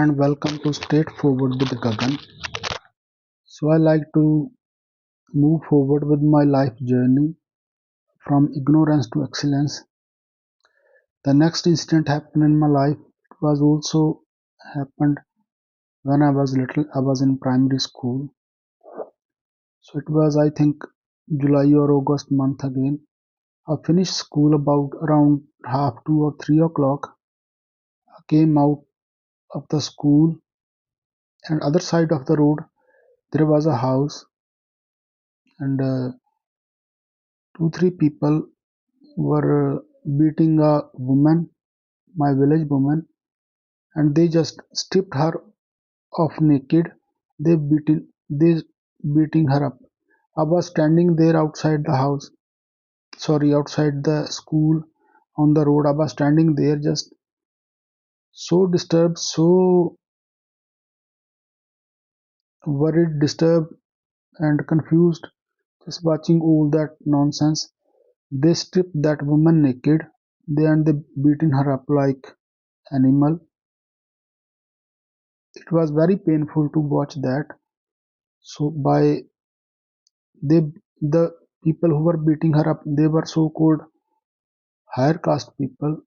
and welcome to Straightforward with Gagan. So, I like to move forward with my life journey from ignorance to excellence. The next incident happened in my life. It was also happened when I was little. I was in primary school. So, it was, I think, July or August month again. I finished school about around half 2 or 3 o'clock. I came out of the school, and other side of the road there was a house, and two three people were beating a woman, my village woman, and they just stripped her off naked. They beating her up. I was standing there outside the house, sorry, outside the school on the road. I was standing there just so disturbed, so worried, disturbed, and confused, just watching all that nonsense. They stripped that woman naked. They beaten her up like animal. It was very painful to watch that. So by they the people who were beating her up, they were so-called higher caste people,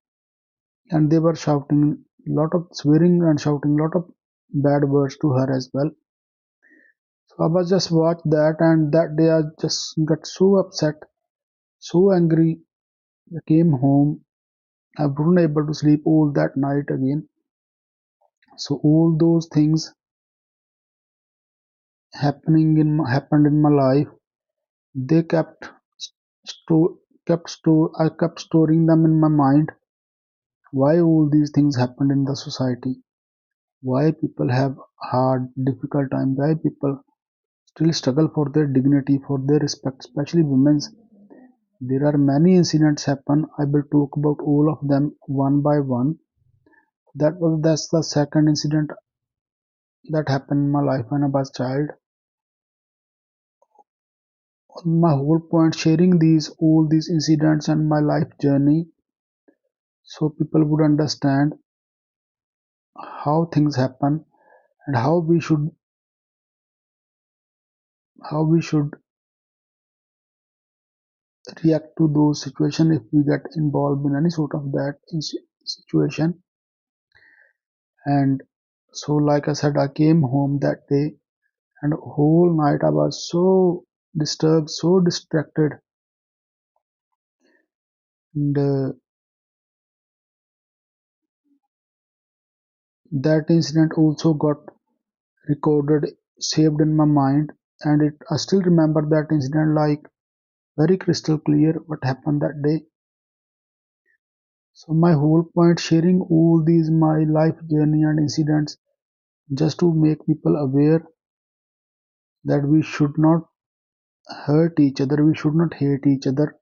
and they were shouting lot of swearing and shouting lot of bad words to her as well. So I was just watched that, and that day I just got so upset, so angry. I came home. I wasn't able to sleep all that night again. So all those things happened in my life. They sto- I kept storing them in my mind. Why all these things happened in the society? Why people have hard, difficult time? Why people still struggle for their dignity, for their respect, especially women's? There are many incidents happen. I will talk about all of them one by one. That's the second incident that happened in my life when I was a child. My whole point sharing these all these incidents and my life journey so people would understand how things happen and how we should react to those situations if we get involved in any sort of that situation. And so like I said, I came home that day, and whole night I was so disturbed, so distracted. And that incident also got recorded, saved in my mind, and I still remember that incident like very crystal clear what happened that day. So my whole point sharing all these my life journey and incidents just to make people aware that we should not hurt each other, we should not hate each other.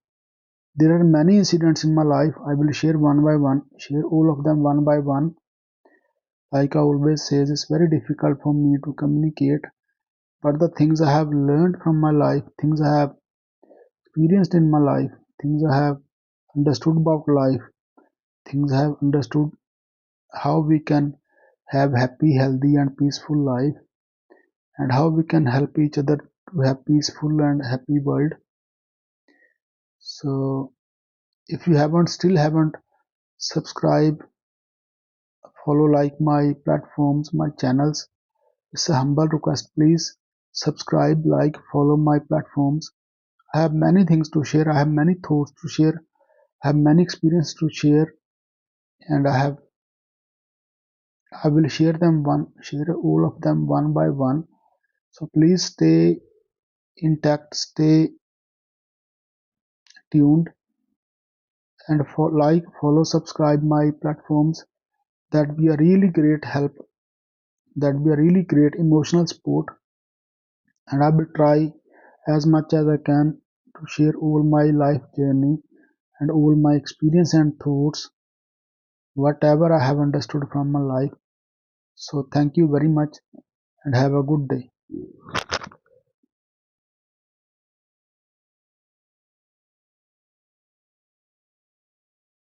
There are many incidents in my life. I will share one by one, share all of them one by one. Like I always say, it's very difficult for me to communicate, but the things I have learned from my life, things I have experienced in my life, things I have understood about life, things I have understood how we can have happy, healthy, and peaceful life, and how we can help each other to have peaceful and happy world. So if you still haven't subscribe, follow, like my platforms, my channels, it's a humble request. Please subscribe, like, follow my platforms. I have many things to share. I have many thoughts to share. I have many experiences to share, and I will share all of them one by one. So please stay intact, stay tuned, and follow, subscribe my platforms. That be a really great help. That be a really great emotional support, and I will try as much as I can to share all my life journey and all my experience and thoughts, whatever I have understood from my life. So thank you very much and have a good day.